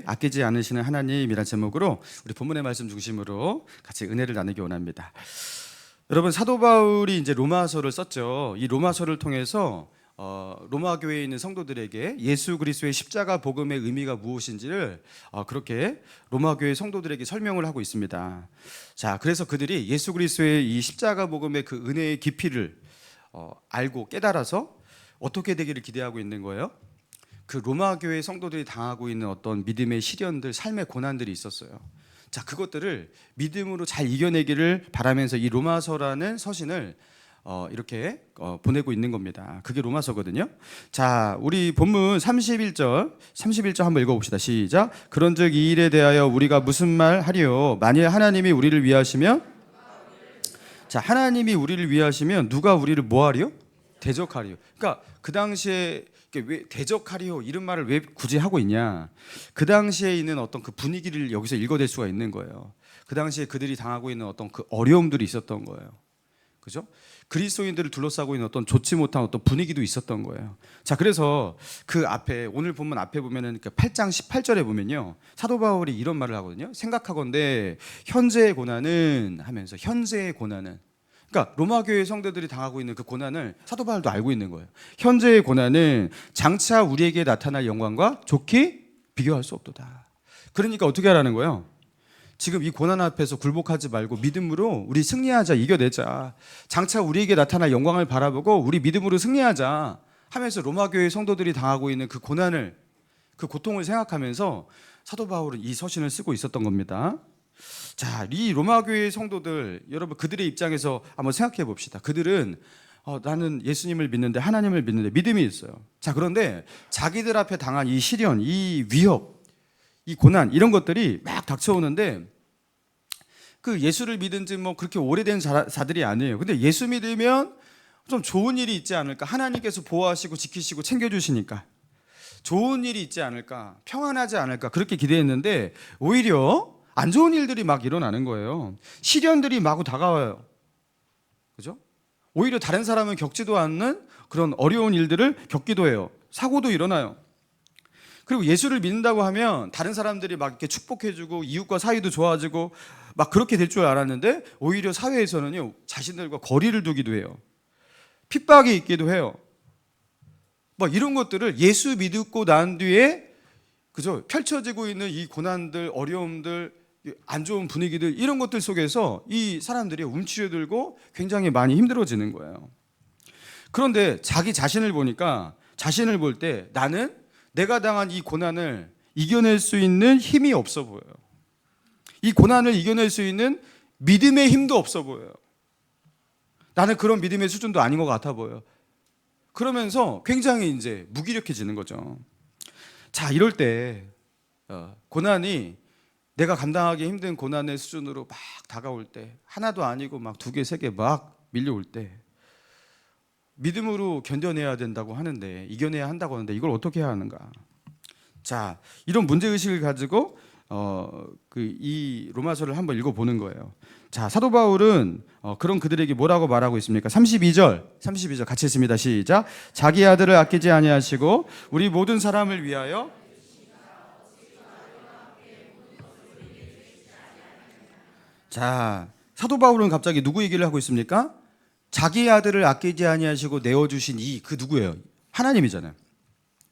아끼지 않으시는 하나님이란 제목으로 우리 본문의 말씀 중심으로 같이 은혜를 나누기 원합니다. 여러분, 사도 바울이 이제 로마서를 썼죠. 이 로마서를 통해서 로마 교회에 있는 성도들에게 예수 그리스도의 십자가 복음의 의미가 무엇인지를 그렇게 로마 교회 성도들에게 설명을 하고 있습니다. 자, 그래서 그들이 예수 그리스도의 이 십자가 복음의 그 은혜의 깊이를 알고 깨달아서 어떻게 되기를 기대하고 있는 거예요? 그 로마 교회 성도들이 당하고 있는 어떤 믿음의 시련들, 삶의 고난들이 있었어요. 자, 그것들을 믿음으로 잘 이겨내기를 바라면서 이 로마서라는 서신을 이렇게 보내고 있는 겁니다. 그게 로마서거든요. 자, 우리 본문 31절 한번 읽어봅시다. 시작. 그런즉 이 일에 대하여 우리가 무슨 말 하리요? 만일 하나님이 우리를 위하시면, 자, 하나님이 우리를 위하시면 누가 우리를 뭐 하리요? 대적하리요. 그러니까 그 당시에 왜 대적하리요 이런 말을 왜 굳이 하고 있냐? 그 당시에 있는 어떤 그 분위기를 여기서 읽어낼 수가 있는 거예요. 그 당시에 그들이 당하고 있는 어떤 그 어려움들이 있었던 거예요. 그죠? 그리스도인들을 둘러싸고 있는 어떤 좋지 못한 어떤 분위기도 있었던 거예요. 자, 그래서 그 앞에 오늘 본문 앞에 보면은 8장 18절에 보면요, 사도 바울이 이런 말을 하거든요. 생각하건대 현재의 고난은 하면서, 현재의 고난은, 그러니까 로마 교회 성도들이 당하고 있는 그 고난을 사도 바울도 알고 있는 거예요. 현재의 고난은 장차 우리에게 나타날 영광과 좋게 비교할 수 없도다. 그러니까 어떻게 하라는 거예요? 지금 이 고난 앞에서 굴복하지 말고 믿음으로 우리 승리하자, 이겨내자. 장차 우리에게 나타날 영광을 바라보고 우리 믿음으로 승리하자 하면서 로마 교회 성도들이 당하고 있는 그 고난을, 그 고통을 생각하면서 사도 바울은 이 서신을 쓰고 있었던 겁니다. 자, 이 로마 교회의 성도들, 여러분 그들의 입장에서 한번 생각해 봅시다. 그들은 나는 예수님을 믿는데, 하나님을 믿는데 믿음이 있어요. 자, 그런데 자기들 앞에 당한 이 시련, 이 위협, 이 고난, 이런 것들이 막 닥쳐오는데 그 예수를 믿은 지 뭐 그렇게 오래된 자들이 아니에요. 근데 예수 믿으면 좀 좋은 일이 있지 않을까? 하나님께서 보호하시고 지키시고 챙겨주시니까 좋은 일이 있지 않을까? 평안하지 않을까? 그렇게 기대했는데 오히려 안 좋은 일들이 막 일어나는 거예요. 시련들이 마구 다가와요. 그죠? 오히려 다른 사람은 겪지도 않는 그런 어려운 일들을 겪기도 해요. 사고도 일어나요. 그리고 예수를 믿는다고 하면 다른 사람들이 막 이렇게 축복해주고 이웃과 사이도 좋아지고 막 그렇게 될 줄 알았는데 오히려 사회에서는요, 자신들과 거리를 두기도 해요. 핍박이 있기도 해요. 막 이런 것들을 예수 믿고 난 뒤에, 그죠? 펼쳐지고 있는 이 고난들, 어려움들, 안 좋은 분위기들, 이런 것들 속에서 이 사람들이 움츠려들고 굉장히 많이 힘들어지는 거예요. 그런데 자기 자신을 보니까, 자신을 볼 때 나는 내가 당한 이 고난을 이겨낼 수 있는 힘이 없어 보여요. 이 고난을 이겨낼 수 있는 믿음의 힘도 없어 보여요. 나는 그런 믿음의 수준도 아닌 것 같아 보여요. 그러면서 굉장히 이제 무기력해지는 거죠. 자, 이럴 때 고난이, 내가 감당하기 힘든 고난의 수준으로 막 다가올 때, 하나도 아니고 막 2개, 3개 막 밀려올 때 믿음으로 견뎌내야 된다고 하는데, 이겨내야 한다고 하는데 이걸 어떻게 해야 하는가? 자, 이런 문제의식을 가지고 이 로마서를 한번 읽어보는 거예요. 자, 사도 바울은 그런 그들에게 뭐라고 말하고 있습니까? 32절 같이 했습니다. 시작. 자기 아들을 아끼지 아니하시고 우리 모든 사람을 위하여, 자, 사도 바울은 갑자기 누구 얘기를 하고 있습니까? 자기 아들을 아끼지 아니하시고 내어주신 그 누구예요? 하나님이잖아요.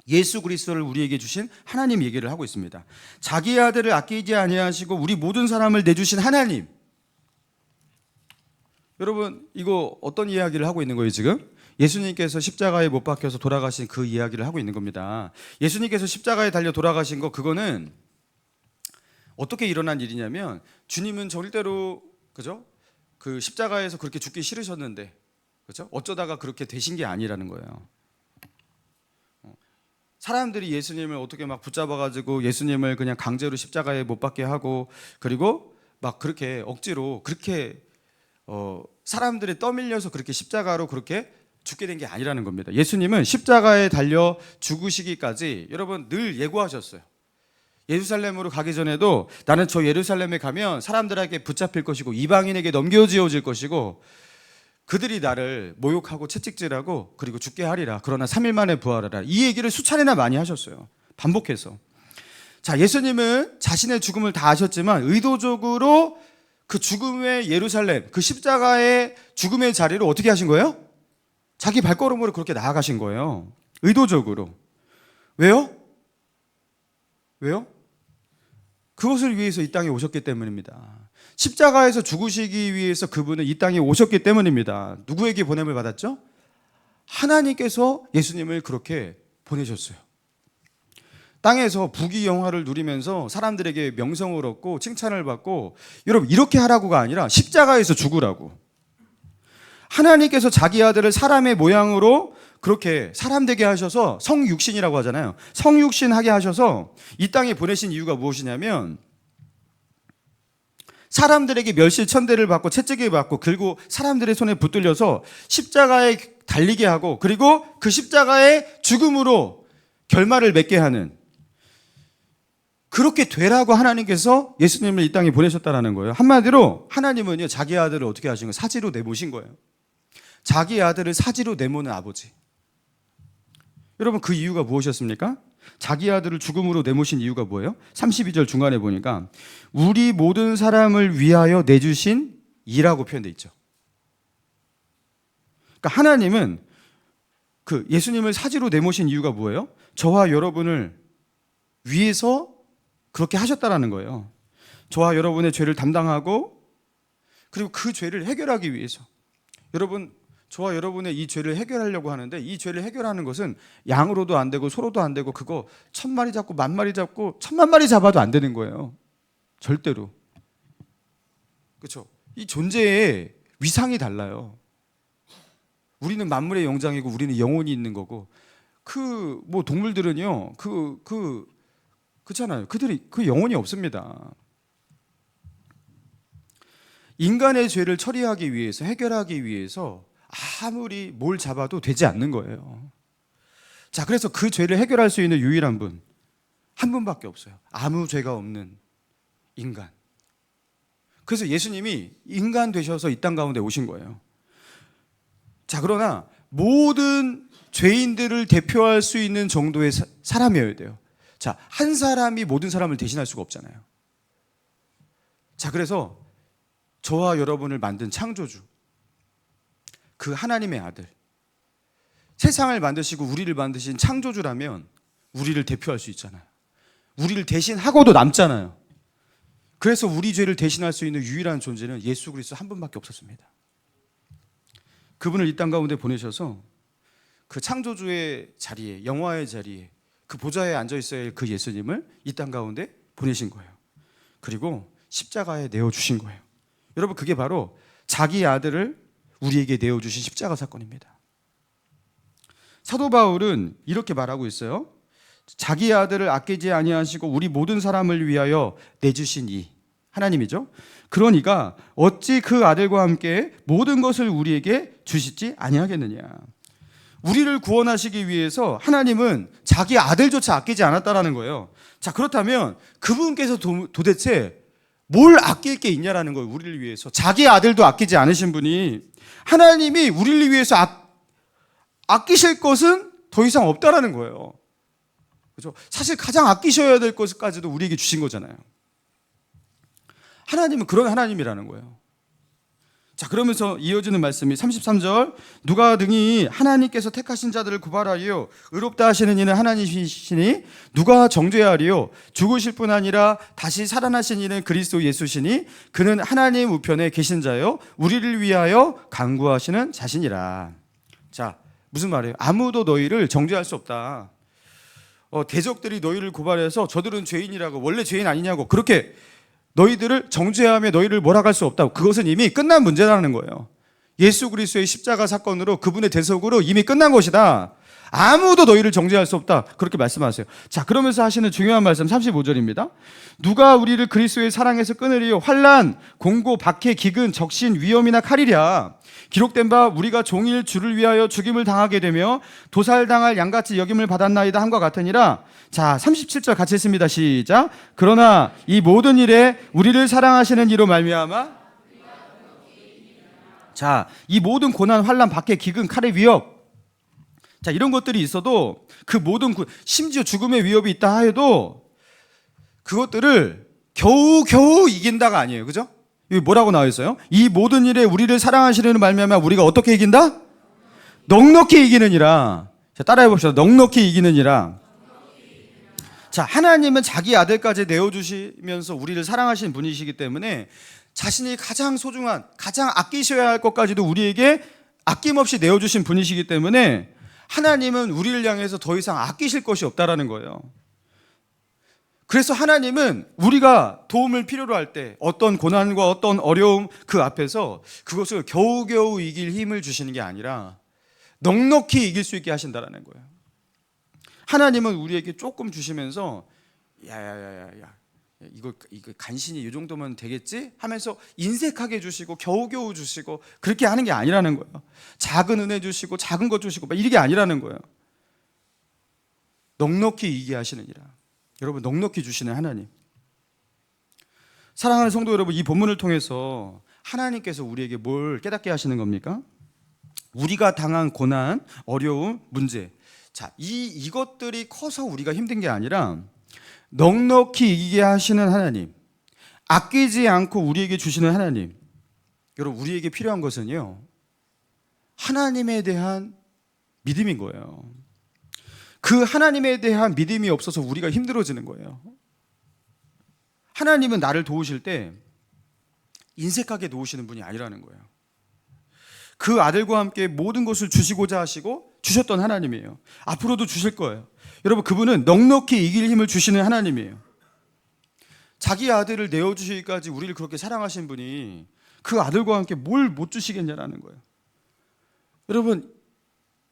예수 그리스도를 우리에게 주신 하나님 얘기를 하고 있습니다. 자기 아들을 아끼지 아니하시고 우리 모든 사람을 내주신 하나님. 여러분, 이거 어떤 이야기를 하고 있는 거예요 지금? 예수님께서 십자가에 못 박혀서 돌아가신 그 이야기를 하고 있는 겁니다. 예수님께서 십자가에 달려 돌아가신 거, 그거는 어떻게 일어난 일이냐면, 주님은 절대로, 그죠? 그 십자가에서 그렇게 죽기 싫으셨는데, 그죠? 어쩌다가 그렇게 되신 게 아니라는 거예요. 사람들이 예수님을 어떻게 막 붙잡아가지고 예수님을 그냥 강제로 십자가에 못 박게 하고, 그리고 막 그렇게 억지로 그렇게 사람들이 떠밀려서 그렇게 십자가로 그렇게 죽게 된 게 아니라는 겁니다. 예수님은 십자가에 달려 죽으시기까지 여러분 늘 예고하셨어요. 예루살렘으로 가기 전에도 나는 저 예루살렘에 가면 사람들에게 붙잡힐 것이고 이방인에게 넘겨지어질 것이고 그들이 나를 모욕하고 채찍질하고 그리고 죽게 하리라. 그러나 3일 만에 부활하라. 이 얘기를 수차례나 많이 하셨어요. 반복해서. 자, 예수님은 자신의 죽음을 다 아셨지만 의도적으로 그 죽음의 예루살렘, 그 십자가의 죽음의 자리를 어떻게 하신 거예요? 자기 발걸음으로 그렇게 나아가신 거예요. 의도적으로. 왜요? 왜요? 그것을 위해서 이 땅에 오셨기 때문입니다. 십자가에서 죽으시기 위해서 그분은 이 땅에 오셨기 때문입니다. 누구에게 보냄을 받았죠? 하나님께서 예수님을 그렇게 보내셨어요. 땅에서 부귀영화를 누리면서 사람들에게 명성을 얻고 칭찬을 받고, 여러분 이렇게 하라고가 아니라 십자가에서 죽으라고. 하나님께서 자기 아들을 사람의 모양으로 그렇게 사람 되게 하셔서 성육신이라고 하잖아요. 성육신하게 하셔서 이 땅에 보내신 이유가 무엇이냐면, 사람들에게 멸시천대를 받고 채찍을 받고 그리고 사람들의 손에 붙들려서 십자가에 달리게 하고, 그리고 그 십자가의 죽음으로 결말을 맺게 하는, 그렇게 되라고 하나님께서 예수님을 이 땅에 보내셨다는 거예요. 한마디로 하나님은요, 자기 아들을 어떻게 하신 거예요? 사지로 내모신 거예요. 자기 아들을 사지로 내모는 아버지. 여러분 그 이유가 무엇이었습니까? 자기 아들을 죽음으로 내모신 이유가 뭐예요? 32절 중간에 보니까 우리 모든 사람을 위하여 내주신 이라고 표현되어 있죠. 그러니까 하나님은 그 예수님을 사지로 내모신 이유가 뭐예요? 저와 여러분을 위해서 그렇게 하셨다라는 거예요. 저와 여러분의 죄를 담당하고, 그리고 그 죄를 해결하기 위해서. 여러분, 저와 여러분의 이 죄를 해결하려고 하는데, 이 죄를 해결하는 것은 양으로도 안 되고 소로도 안 되고, 그거 1000마리 잡고 10,000마리 잡고 10,000,000마리 잡아도 안 되는 거예요. 절대로. 그렇죠? 이 존재의 위상이 달라요. 우리는 만물의 영장이고 우리는 영혼이 있는 거고, 그 뭐 동물들은요, 그렇잖아요. 그들이 그 영혼이 없습니다. 인간의 죄를 처리하기 위해서, 해결하기 위해서 아무리 뭘 잡아도 되지 않는 거예요. 자, 그래서 그 죄를 해결할 수 있는 유일한 분, 한 분밖에 없어요. 아무 죄가 없는 인간. 그래서 예수님이 인간 되셔서 이 땅 가운데 오신 거예요. 자, 그러나 모든 죄인들을 대표할 수 있는 정도의 사람이어야 돼요. 자, 한 사람이 모든 사람을 대신할 수가 없잖아요. 자, 그래서 저와 여러분을 만든 창조주, 그 하나님의 아들, 세상을 만드시고 우리를 만드신 창조주라면 우리를 대표할 수 있잖아요. 우리를 대신하고도 남잖아요. 그래서 우리 죄를 대신할 수 있는 유일한 존재는 예수 그리스도 한 분밖에 없었습니다. 그분을 이 땅 가운데 보내셔서 그 창조주의 자리에, 영화의 자리에, 그 보좌에 앉아 있어야 할 그 예수님을 이 땅 가운데 보내신 거예요. 그리고 십자가에 내어주신 거예요. 여러분, 그게 바로 자기 아들을 우리에게 내어주신 십자가 사건입니다. 사도 바울은 이렇게 말하고 있어요. 자기 아들을 아끼지 아니하시고 우리 모든 사람을 위하여 내주신 이, 하나님이죠. 그러니까 어찌 그 아들과 함께 모든 것을 우리에게 주시지 아니하겠느냐. 우리를 구원하시기 위해서 하나님은 자기 아들조차 아끼지 않았다라는 거예요. 자, 그렇다면 그분께서 도대체 뭘 아낄 게 있냐라는 거예요. 우리를 위해서. 자기 아들도 아끼지 않으신 분이, 하나님이 우리를 위해서 아끼실 것은 더 이상 없다라는 거예요. 그렇죠? 사실 가장 아끼셔야 될 것까지도 우리에게 주신 거잖아요. 하나님은 그런 하나님이라는 거예요. 자, 그러면서 이어지는 말씀이 33절, 누가 등이 하나님께서 택하신 자들을 구발하리요 의롭다 하시는 이는 하나님이시니 누가 정죄하리요 죽으실 뿐 아니라 다시 살아나신 이는 그리스도 예수시니 그는 하나님 우편에 계신 자요 우리를 위하여 간구하시는 자신이라. 자, 무슨 말이에요? 아무도 너희를 정죄할 수 없다. 대적들이 너희를 고발해서 저들은 죄인이라고, 원래 죄인 아니냐고 그렇게 너희들을 정죄하며 너희를 몰아갈 수 없다고. 그것은 이미 끝난 문제라는 거예요. 예수 그리스도의 십자가 사건으로, 그분의 대속으로 이미 끝난 것이다. 아무도 너희를 정죄할 수 없다. 그렇게 말씀하세요. 자, 그러면서 하시는 중요한 말씀 35절입니다. 누가 우리를 그리스도의 사랑에서 끊으리요 환난, 공고, 박해, 기근, 적신, 위험이나 칼이랴. 기록된 바 우리가 종일 주를 위하여 죽임을 당하게 되며 도살당할 양같이 여김을 받았나이다 함과 같으니라. 자, 37절 같이 했습니다. 시작. 그러나 이 모든 일에 우리를 사랑하시는 이로 말미암아, 자, 이 모든 고난, 환난, 박해, 기근, 칼의 위협, 자, 이런 것들이 있어도 그 모든, 심지어 죽음의 위협이 있다 하여도 그것들을 겨우겨우 이긴다가 아니에요. 그죠? 여기 뭐라고 나와 있어요? 이 모든 일에 우리를 사랑하시려는 말미암아 우리가 어떻게 이긴다? 넉넉히 이기느니라. 자, 따라해 봅시다. 넉넉히 이기느니라. 자, 하나님은 자기 아들까지 내어주시면서 우리를 사랑하시는 분이시기 때문에 자신이 가장 소중한, 가장 아끼셔야 할 것까지도 우리에게 아낌없이 내어주신 분이시기 때문에 하나님은 우리를 향해서 더 이상 아끼실 것이 없다라는 거예요. 그래서 하나님은 우리가 도움을 필요로 할 때 어떤 고난과 어떤 어려움 그 앞에서 그것을 겨우겨우 이길 힘을 주시는 게 아니라 넉넉히 이길 수 있게 하신다라는 거예요. 하나님은 우리에게 조금 주시면서 야야야야야 이거 간신히 이 정도면 되겠지 하면서 인색하게 주시고 겨우겨우 주시고 그렇게 하는 게 아니라는 거예요. 작은 은혜 주시고 작은 것 주시고 막 이게 아니라는 거예요. 넉넉히 이기게 하시느니라. 여러분, 넉넉히 주시는 하나님. 사랑하는 성도 여러분, 이 본문을 통해서 하나님께서 우리에게 뭘 깨닫게 하시는 겁니까? 우리가 당한 고난, 어려움, 문제. 자, 이것들이 커서 우리가 힘든 게 아니라 넉넉히 이기게 하시는 하나님, 아끼지 않고 우리에게 주시는 하나님. 여러분, 우리에게 필요한 것은요, 하나님에 대한 믿음인 거예요. 그 하나님에 대한 믿음이 없어서 우리가 힘들어지는 거예요. 하나님은 나를 도우실 때 인색하게 도우시는 분이 아니라는 거예요. 그 아들과 함께 모든 것을 주시고자 하시고 주셨던 하나님이에요. 앞으로도 주실 거예요. 여러분, 그분은 넉넉히 이길 힘을 주시는 하나님이에요. 자기 아들을 내어주시기까지 우리를 그렇게 사랑하신 분이 그 아들과 함께 뭘 못 주시겠냐라는 거예요. 여러분,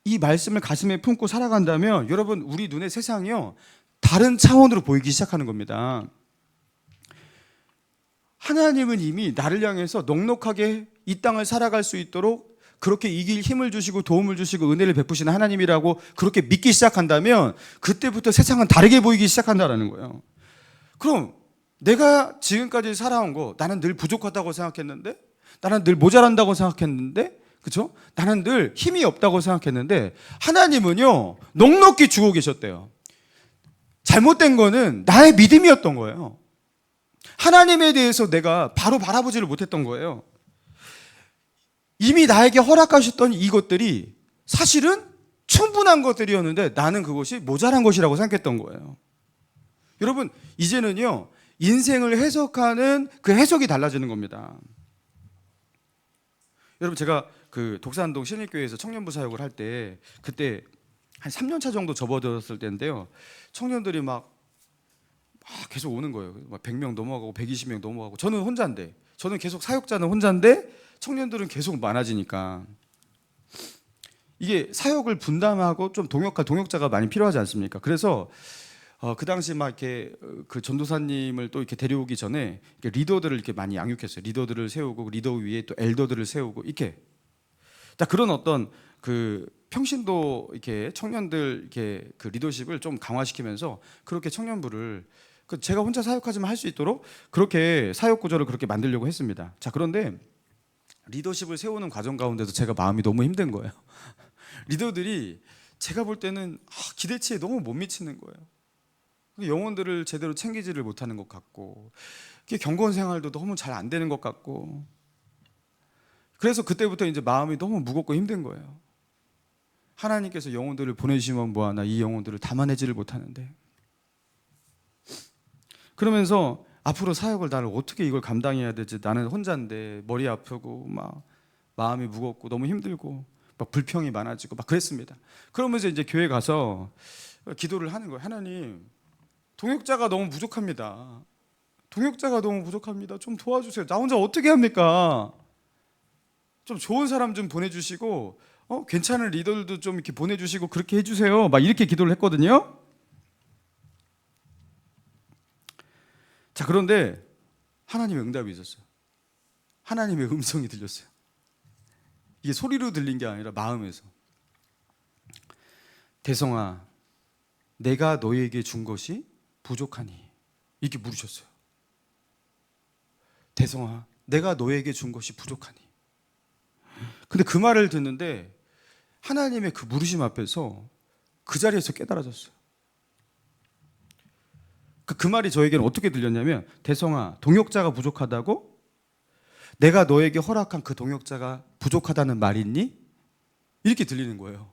이 말씀을 가슴에 품고 살아간다면 여러분, 우리 눈의 세상이요, 다른 차원으로 보이기 시작하는 겁니다. 하나님은 이미 나를 향해서 넉넉하게 이 땅을 살아갈 수 있도록 그렇게 이길 힘을 주시고 도움을 주시고 은혜를 베푸시는 하나님이라고 그렇게 믿기 시작한다면 그때부터 세상은 다르게 보이기 시작한다는 거예요. 그럼 내가 지금까지 살아온 거, 나는 늘 부족하다고 생각했는데, 나는 늘 모자란다고 생각했는데, 그렇죠? 나는 늘 힘이 없다고 생각했는데 하나님은요, 넉넉히 주고 계셨대요. 잘못된 거는 나의 믿음이었던 거예요. 하나님에 대해서 내가 바로 바라보지를 못했던 거예요. 이미 나에게 허락하셨던 이것들이 사실은 충분한 것들이었는데 나는 그것이 모자란 것이라고 생각했던 거예요. 여러분, 이제는요, 인생을 해석하는 그 해석이 달라지는 겁니다. 여러분, 제가 그 독산동 신일교회에서 청년부 사역을 할 때 그때 한 3년 차 정도 접어들었을 때인데요, 청년들이 막 계속 오는 거예요. 막 100명 넘어가고 120명 넘어가고. 저는 혼자인데, 저는 계속 사역자는 혼자인데 청년들은 계속 많아지니까 이게 사역을 분담하고 좀 동역자가 많이 필요하지 않습니까? 그래서 그 당시 막 이렇게 그 전도사님을 또 이렇게 데려오기 전에 이렇게 리더들을 이렇게 많이 양육했어요. 리더들을 세우고 리더 위에 또 엘더들을 세우고 이렇게. 자, 그런 어떤 그 평신도 이렇게 청년들 이렇게 그 리더십을 좀 강화시키면서 그렇게 청년부를 제가 혼자 사역하지만 할 수 있도록 그렇게 사역 구조를 그렇게 만들려고 했습니다. 자, 그런데 리더십을 세우는 과정 가운데서 제가 마음이 너무 힘든 거예요. 리더들이 제가 볼 때는 기대치에 너무 못 미치는 거예요. 영혼들을 제대로 챙기지를 못하는 것 같고, 경건 생활도 너무 잘 안 되는 것 같고, 그래서 그때부터 이제 마음이 너무 무겁고 힘든 거예요. 하나님께서 영혼들을 보내주시면 뭐하나 이 영혼들을 담아내지를 못하는데. 그러면서 앞으로 사역을 나를 어떻게 이걸 감당해야 되지? 나는 혼자인데 머리 아프고 막 마음이 무겁고 너무 힘들고 막 불평이 많아지고 막 그랬습니다. 그러면서 이제 교회 가서 기도를 하는 거예요. 하나님, 동역자가 너무 부족합니다. 동역자가 너무 부족합니다. 좀 도와주세요. 나 혼자 어떻게 합니까? 좀 좋은 사람 좀 보내주시고 괜찮은 리더들도 좀 이렇게 보내주시고 그렇게 해주세요. 막 이렇게 기도를 했거든요. 자, 그런데 하나님의 응답이 있었어요. 하나님의 음성이 들렸어요. 이게 소리로 들린 게 아니라 마음에서. 대성아, 내가 너에게 준 것이 부족하니. 이렇게 물으셨어요. 대성아, 내가 너에게 준 것이 부족하니. 근데 그 말을 듣는데 하나님의 그 물으심 앞에서 그 자리에서 깨달아졌어요. 그 말이 저에게는 어떻게 들렸냐면, 대성아, 동역자가 부족하다고? 내가 너에게 허락한 그 동역자가 부족하다는 말이니? 이렇게 들리는 거예요.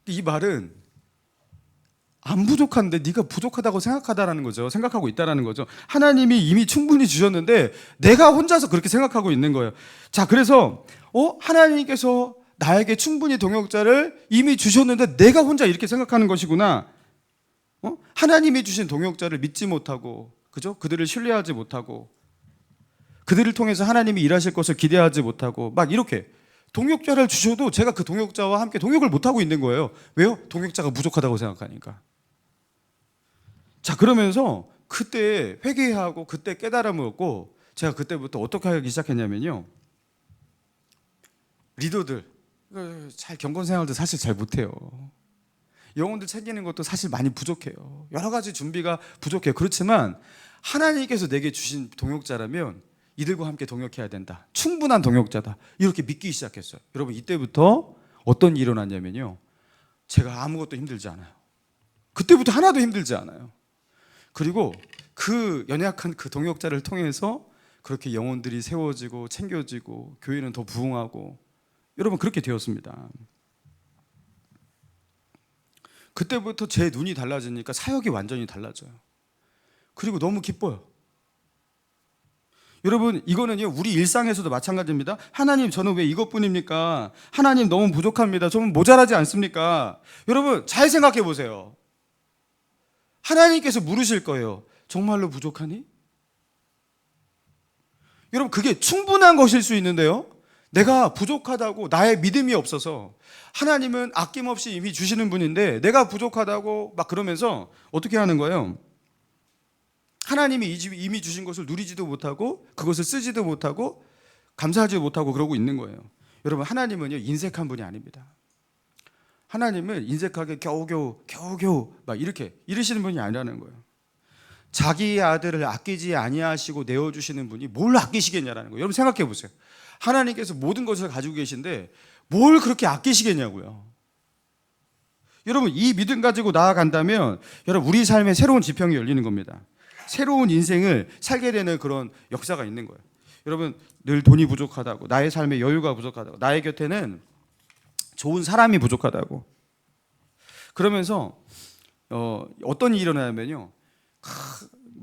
이 말은 안 부족한데 네가 부족하다고 생각하다라는 거죠. 생각하고 있다라는 거죠. 하나님이 이미 충분히 주셨는데 내가 혼자서 그렇게 생각하고 있는 거예요. 자, 그래서 하나님께서 나에게 충분히 동역자를 이미 주셨는데 내가 혼자 이렇게 생각하는 것이구나. 하나님이 주신 동역자를 믿지 못하고, 그죠? 그들을 신뢰하지 못하고, 그들을 통해서 하나님이 일하실 것을 기대하지 못하고, 막 이렇게 동역자를 주셔도 제가 그 동역자와 함께 동역을 못하고 있는 거예요. 왜요? 동역자가 부족하다고 생각하니까. 자, 그러면서 그때 회개하고 그때 깨달음을 얻고, 제가 그때부터 어떻게 하기 시작했냐면요, 리더들 잘 경건 생활도 사실 잘 못해요. 영혼들 챙기는 것도 사실 많이 부족해요. 여러 가지 준비가 부족해요. 그렇지만 하나님께서 내게 주신 동역자라면 이들과 함께 동역해야 된다. 충분한 동역자다. 이렇게 믿기 시작했어요. 여러분, 이때부터 어떤 일이 일어났냐면요, 제가 아무것도 힘들지 않아요. 그때부터 하나도 힘들지 않아요. 그리고 그 연약한 그 동역자를 통해서 그렇게 영혼들이 세워지고 챙겨지고 교회는 더 부흥하고, 여러분, 그렇게 되었습니다. 그때부터 제 눈이 달라지니까 사역이 완전히 달라져요. 그리고 너무 기뻐요. 여러분, 이거는요, 우리 일상에서도 마찬가지입니다. 하나님, 저는 왜 이것뿐입니까? 하나님, 너무 부족합니다. 좀 모자라지 않습니까? 여러분, 잘 생각해 보세요. 하나님께서 물으실 거예요. 정말로 부족하니? 여러분, 그게 충분한 것일 수 있는데요, 내가 부족하다고 나의 믿음이 없어서, 하나님은 아낌없이 이미 주시는 분인데 내가 부족하다고 막 그러면서 어떻게 하는 거예요? 하나님이 이미 주신 것을 누리지도 못하고 그것을 쓰지도 못하고 감사하지 못하고 그러고 있는 거예요. 여러분, 하나님은요, 인색한 분이 아닙니다. 하나님은 인색하게 겨우겨우 막 이렇게 이러시는 분이 아니라는 거예요. 자기의 아들을 아끼지 아니하시고 내어주시는 분이 뭘 아끼시겠냐라는 거예요. 여러분, 생각해 보세요. 하나님께서 모든 것을 가지고 계신데 뭘 그렇게 아끼시겠냐고요. 여러분, 이 믿음 가지고 나아간다면 여러분, 우리 삶에 새로운 지평이 열리는 겁니다. 새로운 인생을 살게 되는 그런 역사가 있는 거예요. 여러분, 늘 돈이 부족하다고, 나의 삶에 여유가 부족하다고, 나의 곁에는 좋은 사람이 부족하다고 그러면서 어떤 일이 일어나냐면요,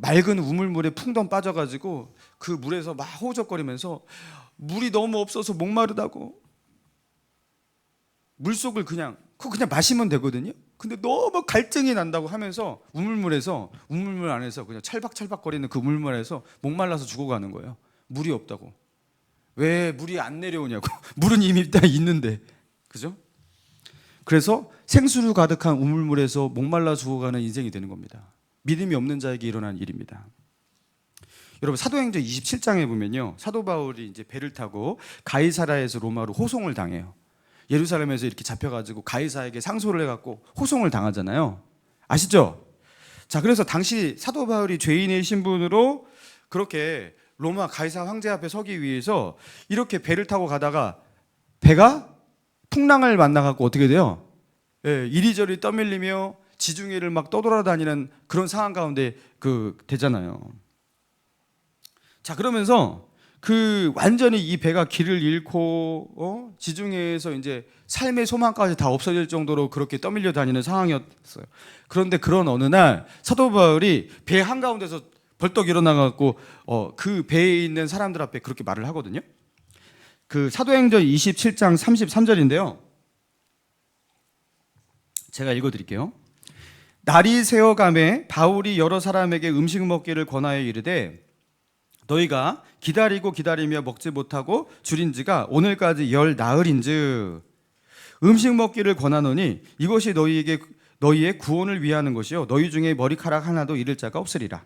맑은 우물물에 풍덩 빠져가지고 그 물에서 막 호적거리면서 물이 너무 없어서 목마르다고 물속을 그냥 마시면 되거든요. 근데 너무 갈증이 난다고 하면서 우물 안에서 그냥 찰박찰박거리는 그 우물물에서 목말라서 죽어가는 거예요. 물이 없다고. 왜 물이 안 내려오냐고. 물은 이미 일단 있는데, 그죠? 그래서 생수로 가득한 우물물에서 목말라 죽어가는 인생이 되는 겁니다. 믿음이 없는 자에게 일어난 일입니다. 여러분, 사도행전 27장에 보면요, 사도 바울이 이제 배를 타고 가이사라에서 로마로 호송을 당해요. 예루살렘에서 이렇게 잡혀가지고 가이사에게 상소를 해갖고 호송을 당하잖아요. 아시죠? 자, 그래서 당시 사도 바울이 죄인의 신분으로 그렇게 로마 가이사 황제 앞에 서기 위해서 이렇게 배를 타고 가다가 배가 풍랑을 만나갖고 어떻게 돼요? 이리저리 떠밀리며 지중해를 막 떠돌아다니는 그런 상황 가운데 되잖아요. 자, 그러면서 완전히 이 배가 길을 잃고 지중해에서 이제 삶의 소망까지 다 없어질 정도로 그렇게 떠밀려 다니는 상황이었어요. 그런데 그런 어느 날 사도 바울이 배 한가운데서 벌떡 일어나갖고 그 배에 있는 사람들 앞에 그렇게 말을 하거든요. 그 사도행전 27장 33절인데요. 제가 읽어드릴게요. 날이 새어가매 바울이 여러 사람에게 음식 먹기를 권하여 이르되 너희가 기다리며 먹지 못하고 줄인 지가 오늘까지 열 나흘인즉 음식 먹기를 권하노니 이것이 너희의 구원을 위하는 것이요 너희 중에 머리카락 하나도 잃을 자가 없으리라.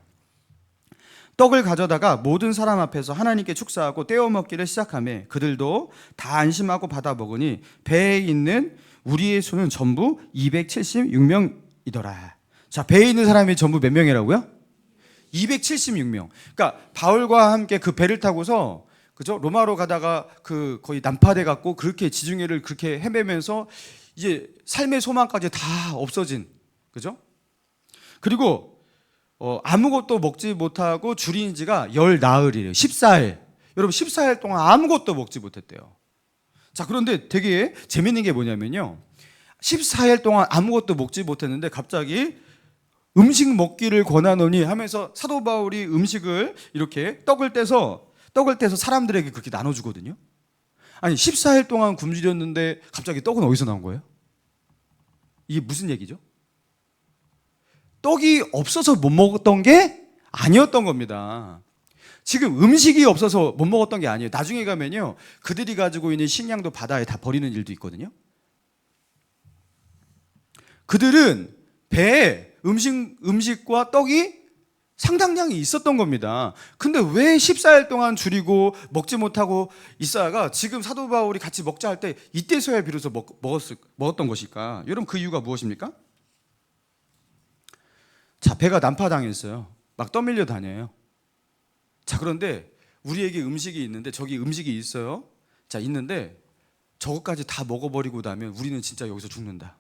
떡을 가져다가 모든 사람 앞에서 하나님께 축사하고 떼어 먹기를 시작하며 그들도 다 안심하고 받아 먹으니 배에 있는 우리의 수는 전부 276명이더라. 자, 배에 있는 사람이 전부 몇 명이라고요? 276명. 그러니까 바울과 함께 그 배를 타고서, 그죠? 로마로 가다가 거의 난파돼 갖고 그렇게 지중해를 그렇게 헤매면서 이제 삶의 소망까지 다 없어진, 그죠? 그리고 아무것도 먹지 못하고 줄인 지가 열 나흘이래요. 14일. 여러분 14일 동안 아무것도 먹지 못했대요. 자, 그런데 되게 재밌는 게 뭐냐면요. 14일 동안 아무것도 먹지 못했는데 갑자기 음식 먹기를 권하노니 하면서 사도 바울이 음식을 이렇게 떡을 떼서 사람들에게 그렇게 나눠주거든요. 아니 14일 동안 굶주렸는데 갑자기 떡은 어디서 나온 거예요? 이게 무슨 얘기죠? 떡이 없어서 못 먹었던 게 아니었던 겁니다. 지금 음식이 없어서 못 먹었던 게 아니에요. 나중에 가면요, 그들이 가지고 있는 식량도 바다에 다 버리는 일도 있거든요. 그들은 배에 음식과 떡이 상당량이 있었던 겁니다. 근데 왜 14일 동안 줄이고 먹지 못하고 있어야가 지금 사도 바울이 같이 먹자 할 때 이때서야 비로소 먹었던 것일까? 여러분 그 이유가 무엇입니까? 자, 배가 난파당했어요. 막 떠밀려 다녀요. 자, 그런데 우리에게 음식이 있는데, 저기 음식이 있어요. 자, 있는데 저것까지 다 먹어버리고 나면 우리는 진짜 여기서 죽는다.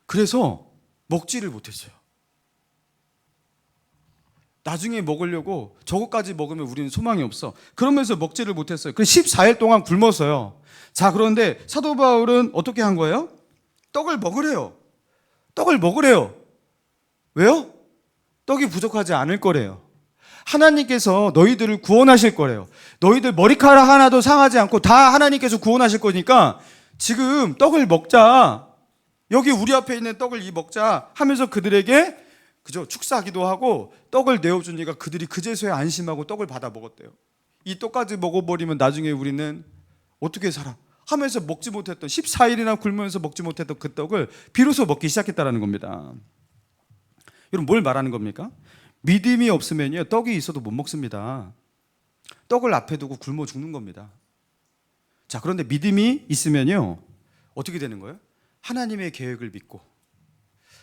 그래서 먹지를 못했어요. 나중에 먹으려고 저것까지 먹으면 우리는 소망이 없어. 그러면서 먹지를 못했어요. 그래서 14일 동안 굶었어요. 자, 그런데 사도 바울은 어떻게 한 거예요? 떡을 먹으래요. 떡을 먹으래요. 왜요? 떡이 부족하지 않을 거래요. 하나님께서 너희들을 구원하실 거래요. 너희들 머리카락 하나도 상하지 않고 다 하나님께서 구원하실 거니까 지금 떡을 먹자. 여기 우리 앞에 있는 떡을 먹자 하면서 그들에게 축사기도 하고 떡을 내어주니까 그들이 그제서야 안심하고 떡을 받아 먹었대요. 이 떡까지 먹어버리면 나중에 우리는 어떻게 살아? 하면서 먹지 못했던 14일이나 굶으면서 먹지 못했던 그 떡을 비로소 먹기 시작했다는 겁니다. 여러분 뭘 말하는 겁니까? 믿음이 없으면요, 떡이 있어도 못 먹습니다. 떡을 앞에 두고 굶어 죽는 겁니다. 자, 그런데 믿음이 있으면요 어떻게 되는 거예요? 하나님의 계획을 믿고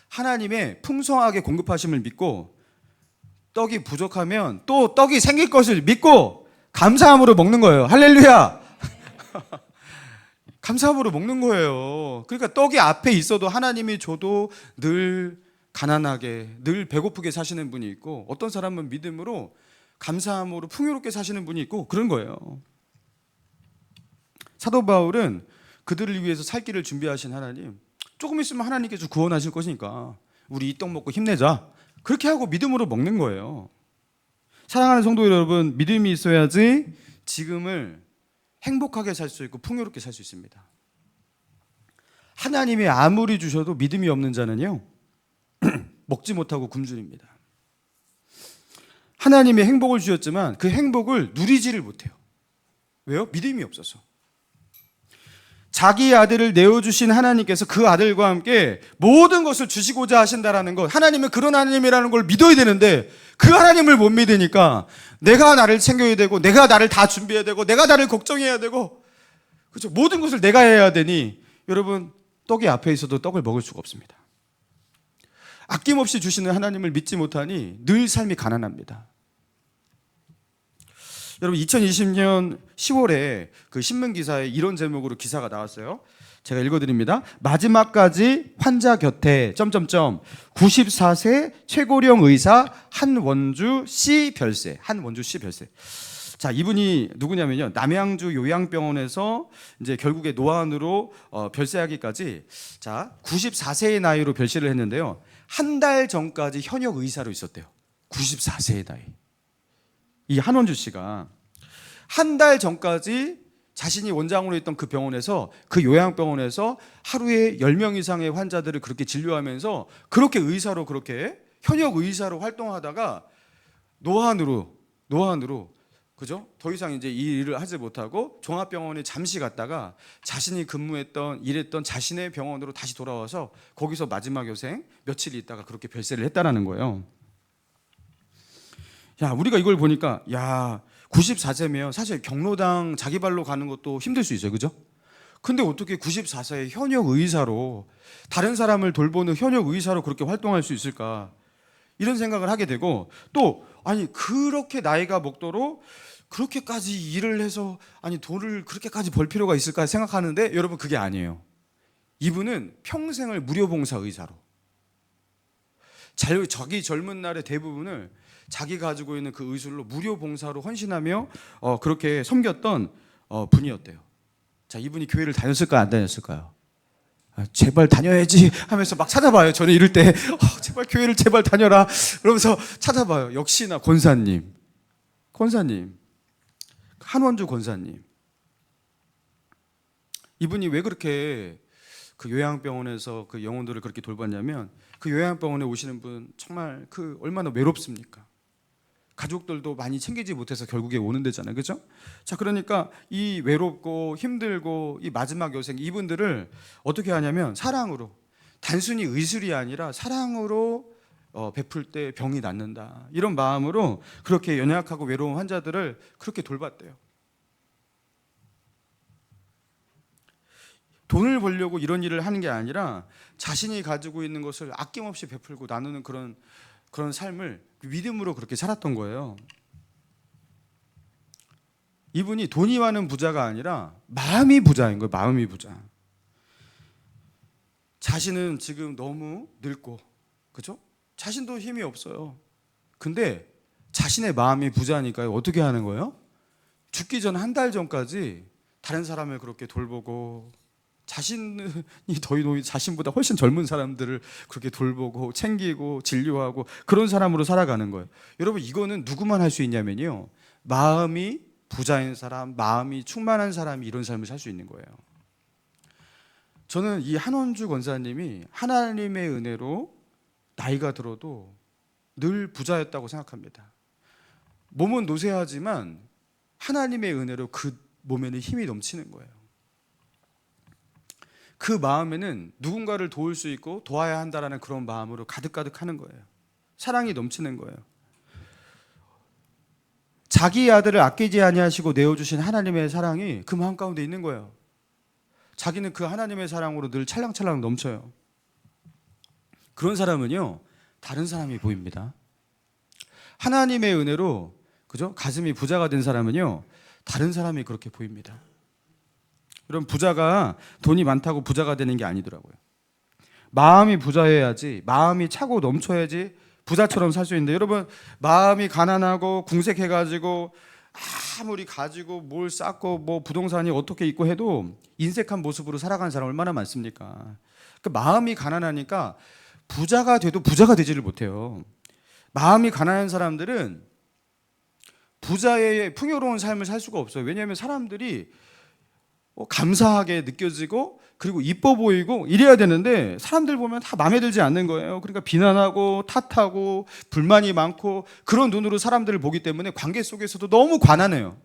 하나님의 풍성하게 공급하심을 믿고 떡이 부족하면 또 떡이 생길 것을 믿고 감사함으로 먹는 거예요. 할렐루야. 감사함으로 먹는 거예요. 그러니까 떡이 앞에 있어도 하나님이 줘도 늘 가난하게, 늘 배고프게 사시는 분이 있고, 어떤 사람은 믿음으로 감사함으로 풍요롭게 사시는 분이 있고, 그런 거예요. 사도 바울은 그들을 위해서 살 길을 준비하신 하나님, 조금 있으면 하나님께서 구원하실 것이니까 우리 이 떡 먹고 힘내자, 그렇게 하고 믿음으로 먹는 거예요. 사랑하는 성도 여러분, 믿음이 있어야지 지금을 행복하게 살 수 있고 풍요롭게 살 수 있습니다. 하나님이 아무리 주셔도 믿음이 없는 자는요 먹지 못하고 굶주립니다. 하나님이 행복을 주셨지만 그 행복을 누리지를 못해요. 왜요? 믿음이 없어서. 자기 아들을 내어주신 하나님께서 그 아들과 함께 모든 것을 주시고자 하신다라는 것, 하나님은 그런 하나님이라는 걸 믿어야 되는데 그 하나님을 못 믿으니까 내가 나를 챙겨야 되고, 내가 나를 다 준비해야 되고, 내가 나를 걱정해야 되고, 그렇죠? 모든 것을 내가 해야 되니 여러분 떡이 앞에 있어도 떡을 먹을 수가 없습니다. 아낌없이 주시는 하나님을 믿지 못하니 늘 삶이 가난합니다. 여러분 2020년 10월에 그 신문기사에 이런 제목으로 기사가 나왔어요. 제가 읽어드립니다. 마지막까지 환자 곁에 94세 최고령 의사 한원주 씨 별세. 한원주 씨 별세. 자, 이분이 누구냐면요, 남양주 요양병원에서 이제 결국에 노안으로 별세하기까지, 자 94세의 나이로 별세를 했는데요, 한 달 전까지 현역 의사로 있었대요. 94세의 나이. 이 한원주 씨가 한 달 전까지 자신이 원장으로 있던 그 병원에서, 그 요양병원에서 하루에 10명 이상의 환자들을 그렇게 진료하면서 그렇게 의사로, 그렇게 현역 의사로 활동하다가 노안으로 그죠? 더 이상 이제 이 일을 하지 못하고 종합병원에 잠시 갔다가 자신이 일했던 자신의 병원으로 다시 돌아와서 거기서 마지막 여생 며칠 있다가 그렇게 별세를 했다라는 거예요. 야, 우리가 이걸 보니까, 야, 94세면 사실 경로당 자기 발로 가는 것도 힘들 수 있어요. 그죠? 근데 어떻게 94세의 현역 의사로, 다른 사람을 돌보는 현역 의사로 그렇게 활동할 수 있을까? 이런 생각을 하게 되고, 또 아니 그렇게 나이가 먹도록 그렇게까지 일을 해서 아니 돈을 그렇게까지 벌 필요가 있을까 생각하는데, 여러분 그게 아니에요. 이분은 평생을 무료봉사 의사로, 자기 젊은 날의 대부분을 자기 가지고 있는 그 의술로 무료 봉사로 헌신하며 그렇게 섬겼던 분이었대요. 자, 이분이 교회를 다녔을까요, 안 다녔을까요? 제발 다녀야지 하면서 막 찾아봐요. 저는 이럴 때 제발 교회를 제발 다녀라 그러면서 찾아봐요. 역시나 권사님, 한원주 권사님, 이분이 왜 그렇게 그 요양병원에서 그 영혼들을 그렇게 돌봤냐면, 그 요양병원에 오시는 분 정말 그 얼마나 외롭습니까? 가족들도 많이 챙기지 못해서 결국에 오는 데잖아요, 그죠? 자, 그러니까 이 외롭고 힘들고 이 마지막 여생, 이분들을 어떻게 하냐면 사랑으로, 단순히 의술이 아니라 사랑으로 베풀 때 병이 낫는다, 이런 마음으로 그렇게 연약하고 외로운 환자들을 그렇게 돌봤대요. 돈을 벌려고 이런 일을 하는 게 아니라 자신이 가지고 있는 것을 아낌없이 베풀고 나누는 그런 삶을 믿음으로 그렇게 살았던 거예요. 이분이 돈이 많은 부자가 아니라 마음이 부자인 거예요. 마음이 부자. 자신은 지금 너무 늙고, 그죠? 자신도 힘이 없어요. 근데 자신의 마음이 부자니까요, 어떻게 하는 거예요? 죽기 전 한 달 전까지 다른 사람을 그렇게 돌보고, 자신이 자신보다 훨씬 젊은 사람들을 그렇게 돌보고 챙기고 진료하고 그런 사람으로 살아가는 거예요. 여러분, 이거는 누구만 할 수 있냐면요, 마음이 부자인 사람, 마음이 충만한 사람이 이런 삶을 살 수 있는 거예요. 저는 이 한원주 권사님이 하나님의 은혜로 나이가 들어도 늘 부자였다고 생각합니다. 몸은 노쇠하지만 하나님의 은혜로 그 몸에는 힘이 넘치는 거예요. 그 마음에는 누군가를 도울 수 있고 도와야 한다라는 그런 마음으로 가득가득 하는 거예요. 사랑이 넘치는 거예요. 자기 아들을 아끼지 아니하시고 내어주신 하나님의 사랑이 그 마음 가운데 있는 거예요. 자기는 그 하나님의 사랑으로 늘 찰랑찰랑 넘쳐요. 그런 사람은요, 다른 사람이 보입니다. 하나님의 은혜로, 그죠? 가슴이 부자가 된 사람은요, 다른 사람이 그렇게 보입니다. 여러분, 부자가 돈이 많다고 부자가 되는 게 아니더라고요. 마음이 부자여야지, 마음이 차고 넘쳐야지 부자처럼 살 수 있는데, 여러분, 마음이 가난하고 궁색해가지고 아무리 가지고 뭘 쌓고 뭐 부동산이 어떻게 있고 해도 인색한 모습으로 살아가는 사람 얼마나 많습니까? 그 마음이 가난하니까 부자가 돼도 부자가 되지를 못해요. 마음이 가난한 사람들은 부자의 풍요로운 삶을 살 수가 없어요. 왜냐하면 사람들이 감사하게 느껴지고 그리고 이뻐 보이고 이래야 되는데, 사람들 보면 다 마음에 들지 않는 거예요. 그러니까 비난하고 탓하고 불만이 많고 그런 눈으로 사람들을 보기 때문에 관계 속에서도 너무 가난해요.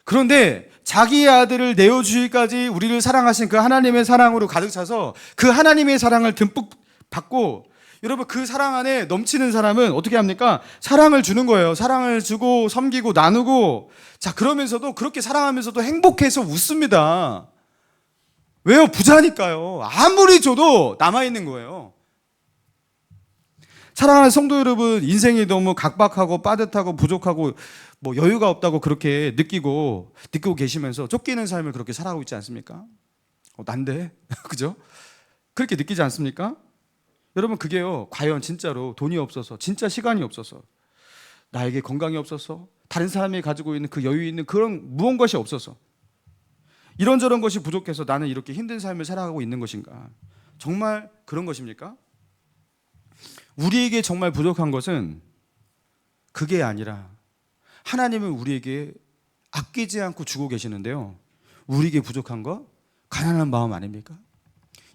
그런데 자기의 아들을 내어주기까지 우리를 사랑하신 그 하나님의 사랑으로 가득 차서 그 하나님의 사랑을 듬뿍 받고, 여러분, 그 사랑 안에 넘치는 사람은 어떻게 합니까? 사랑을 주는 거예요. 사랑을 주고 섬기고 나누고, 자, 그러면서도 그렇게 사랑하면서도 행복해서 웃습니다. 왜요? 부자니까요. 아무리 줘도 남아있는 거예요. 사랑하는 성도 여러분, 인생이 너무 각박하고 빠듯하고 부족하고 뭐 여유가 없다고 그렇게 느끼고 계시면서 쫓기는 삶을 그렇게 살아가고 있지 않습니까? 난데 그죠? 그렇게 느끼지 않습니까? 여러분, 그게요, 과연 진짜로 돈이 없어서, 진짜 시간이 없어서, 나에게 건강이 없어서, 다른 사람이 가지고 있는 그 여유 있는 그런 무언가가 없어서, 이런저런 것이 부족해서 나는 이렇게 힘든 삶을 살아가고 있는 것인가? 정말 그런 것입니까? 우리에게 정말 부족한 것은 그게 아니라 하나님은 우리에게 아끼지 않고 주고 계시는데요, 우리에게 부족한 거 가난한 마음 아닙니까?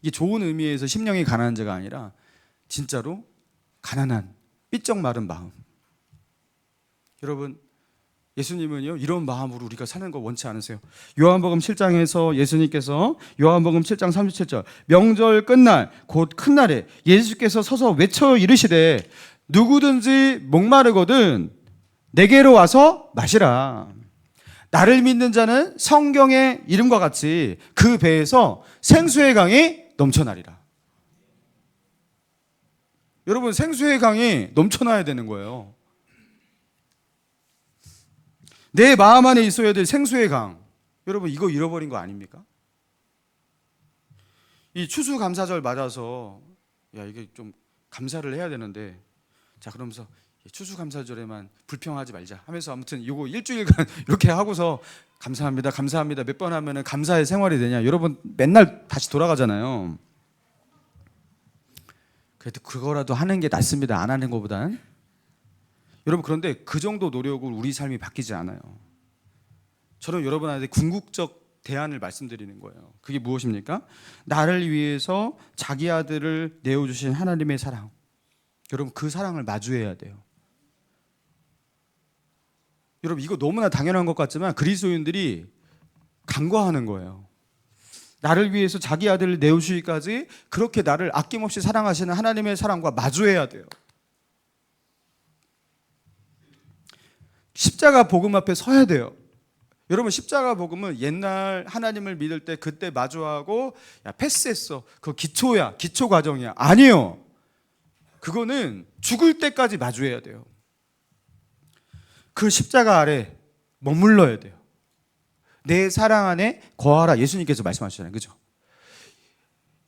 이게 좋은 의미에서 심령이 가난한 자가 아니라 진짜로 가난한 삐쩍 마른 마음. 여러분, 예수님은요, 이런 마음으로 우리가 사는 거 원치 않으세요. 요한복음 7장에서 예수님께서 요한복음 7장 37절, 명절 끝날 곧 큰 날에 예수께서 서서 외쳐 이르시되 누구든지 목마르거든 내게로 와서 마시라. 나를 믿는 자는 성경의 이름과 같이 그 배에서 생수의 강이 넘쳐나리라. 여러분, 생수의 강이 넘쳐나야 되는 거예요. 내 마음 안에 있어야 될 생수의 강. 여러분, 이거 잃어버린 거 아닙니까? 이 추수감사절 맞아서 야 이게 좀 감사를 해야 되는데, 자 그러면서 추수감사절에만 불평하지 말자 하면서 아무튼 이거 일주일간 이렇게 하고서 감사합니다 감사합니다 몇 번 하면은 감사의 생활이 되냐? 여러분 맨날 다시 돌아가잖아요. 그래도 그거라도 하는 게 낫습니다, 안 하는 것보단. 여러분 그런데 그 정도 노력으로 우리 삶이 바뀌지 않아요. 저는 여러분한테 궁극적 대안을 말씀드리는 거예요. 그게 무엇입니까? 나를 위해서 자기 아들을 내어주신 하나님의 사랑. 여러분 그 사랑을 마주해야 돼요. 여러분 이거 너무나 당연한 것 같지만 그리스도인들이 간과하는 거예요. 나를 위해서 자기 아들을 내어주기까지 그렇게 나를 아낌없이 사랑하시는 하나님의 사랑과 마주해야 돼요. 십자가 복음 앞에 서야 돼요. 여러분 십자가 복음은 옛날 하나님을 믿을 때 그때 마주하고 야 패스했어, 그거 기초야, 기초 과정이야. 아니요, 그거는 죽을 때까지 마주해야 돼요. 그 십자가 아래 머물러야 돼요. 내 사랑 안에 거하라, 예수님께서 말씀하셨잖아요, 그죠?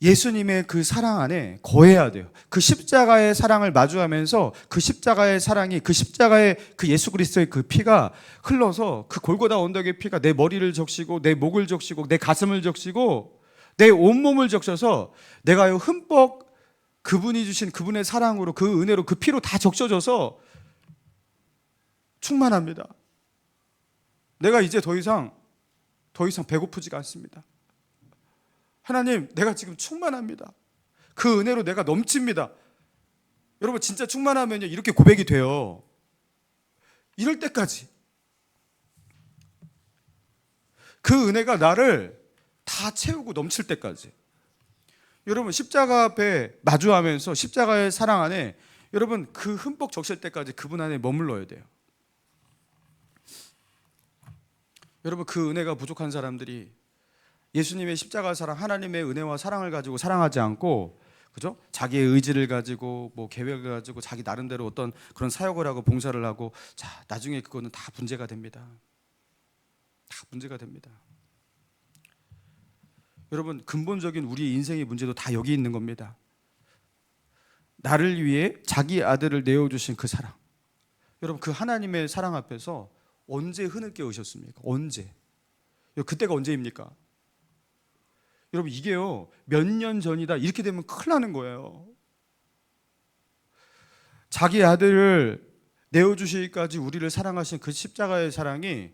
예수님의 그 사랑 안에 거해야 돼요. 그 십자가의 사랑을 마주하면서 그 십자가의 사랑이, 그 십자가의 그 예수 그리스도의 그 피가 흘러서 그 골고다 언덕의 피가 내 머리를 적시고 내 목을 적시고 내 가슴을 적시고 내 온몸을 적셔서 내가 흠뻑 그분이 주신 그분의 사랑으로, 그 은혜로, 그 피로 다 적셔져서 충만합니다. 내가 이제 더 이상 배고프지가 않습니다. 하나님, 내가 지금 충만합니다. 그 은혜로 내가 넘칩니다. 여러분 진짜 충만하면요 이렇게 고백이 돼요. 이럴 때까지 그 은혜가 나를 다 채우고 넘칠 때까지. 여러분 십자가 앞에 마주하면서 십자가의 사랑 안에 여러분 그 흠뻑 적실 때까지 그분 안에 머물러야 돼요. 여러분 그 은혜가 부족한 사람들이 예수님의 십자가 사랑, 하나님의 은혜와 사랑을 가지고 사랑하지 않고, 그죠? 자기의 의지를 가지고 뭐 계획을 가지고 자기 나름대로 어떤 그런 사역을 하고 봉사를 하고, 자 나중에 그거는 다 문제가 됩니다. 다 문제가 됩니다. 여러분 근본적인 우리 인생의 문제도 다 여기 있는 겁니다. 나를 위해 자기 아들을 내어주신 그 사랑. 여러분 그 하나님의 사랑 앞에서 언제 흐느껴 오셨습니까? 언제? 그때가 언제입니까? 여러분 이게요 몇 년 전이다 이렇게 되면 큰일 나는 거예요. 자기 아들을 내어주시기까지 우리를 사랑하신 그 십자가의 사랑이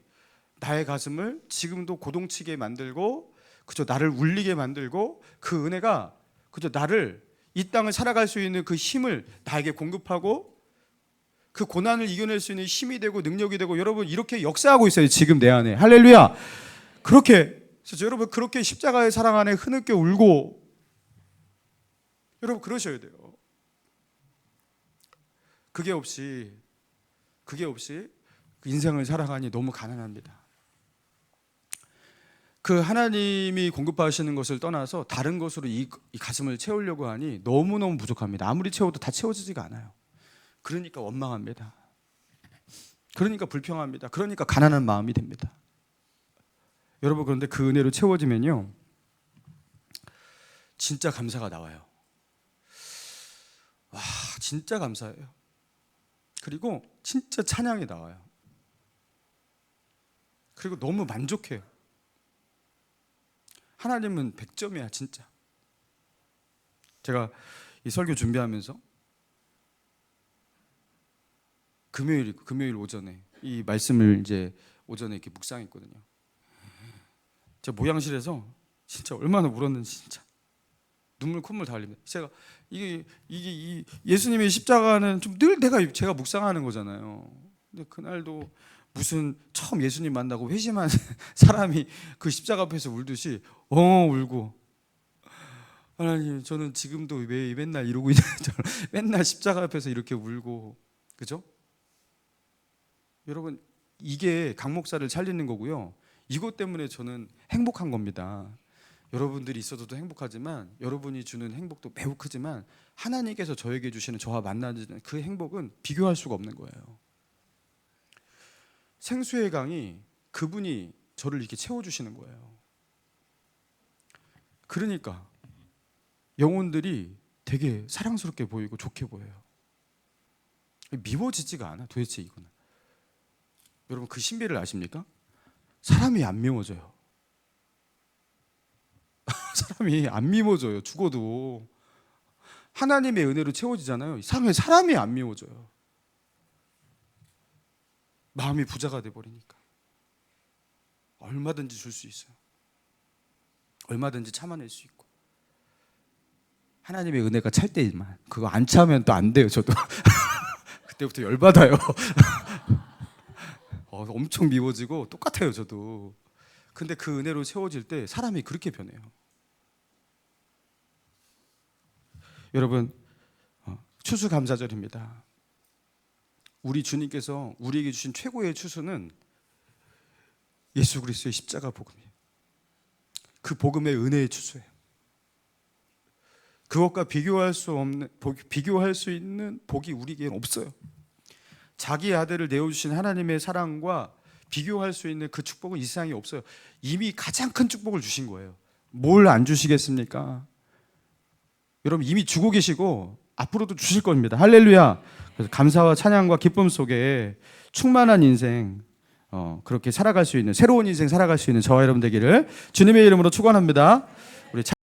나의 가슴을 지금도 고동치게 만들고, 그저 나를 울리게 만들고, 그 은혜가 그저 나를 이 땅을 살아갈 수 있는 그 힘을 나에게 공급하고, 그 고난을 이겨낼 수 있는 힘이 되고 능력이 되고, 여러분 이렇게 역사하고 있어요 지금 내 안에. 할렐루야. 그렇게 그래서 여러분 그렇게 십자가의 사랑 안에 흐느껴 울고, 여러분 그러셔야 돼요. 그게 없이 인생을 살아가니 너무 가난합니다. 그 하나님이 공급하시는 것을 떠나서 다른 것으로 이 가슴을 채우려고 하니 너무너무 부족합니다. 아무리 채워도 다 채워지지가 않아요. 그러니까 원망합니다. 그러니까 불평합니다. 그러니까 가난한 마음이 됩니다. 여러분 그런데 그 은혜로 채워지면요 진짜 감사가 나와요. 와 진짜 감사해요. 그리고 진짜 찬양이 나와요. 그리고 너무 만족해요. 하나님은 100점이야 진짜. 제가 이 설교 준비하면서 금요일 오전에 이 말씀을 이제 오전에 이렇게 묵상했거든요. 제가 모양실에서 진짜 얼마나 울었는지 진짜 눈물 콧물 다 흘립니다. 제가 이게 이 예수님의 십자가는 좀 늘 제가 묵상하는 거잖아요. 근데 그날도 무슨 처음 예수님 만나고 회심한 사람이 그 십자가 앞에서 울듯이 울고, 하나님 저는 지금도 왜 맨날 이러고 있냐, 맨날 십자가 앞에서 이렇게 울고, 그죠? 여러분 이게 강 목사를 살리는 거고요. 이것 때문에 저는 행복한 겁니다. 여러분들이 있어도 행복하지만, 여러분이 주는 행복도 매우 크지만, 하나님께서 저에게 주시는 저와 만나는 그 행복은 비교할 수가 없는 거예요. 생수의 강이 그분이 저를 이렇게 채워주시는 거예요. 그러니까 영혼들이 되게 사랑스럽게 보이고 좋게 보여요. 미워지지가 않아 도대체 이거는. 여러분 그 신비를 아십니까? 사람이 안 미워져요. 사람이 안 미워져요. 죽어도 하나님의 은혜로 채워지잖아요. 사람이 안 미워져요. 마음이 부자가 돼버리니까. 얼마든지 줄 수 있어요. 얼마든지 참아낼 수 있고. 하나님의 은혜가 찰 때만. 그거 안 참으면 또 안 돼요. 저도 그때부터 열받아요. 엄청 미워지고 똑같아요. 저도. 근데 그 은혜로 채워질 때 사람이 그렇게 변해요. 여러분 추수감사절입니다. 우리 주님께서 우리에게 주신 최고의 추수는 예수 그리스도의 십자가 복음이에요. 그 복음의 은혜의 추수예요. 그것과 비교할 수 있는 복이 우리에게는 없어요. 자기 아들을 내어주신 하나님의 사랑과 비교할 수 있는 그 축복은 이 세상에 없어요. 이미 가장 큰 축복을 주신 거예요. 뭘 안 주시겠습니까? 여러분 이미 주고 계시고 앞으로도 주실 겁니다. 할렐루야. 그래서 감사와 찬양과 기쁨 속에 충만한 인생 그렇게 살아갈 수 있는 새로운 인생 살아갈 수 있는 저와 여러분 되기를 주님의 이름으로 축원합니다. 우리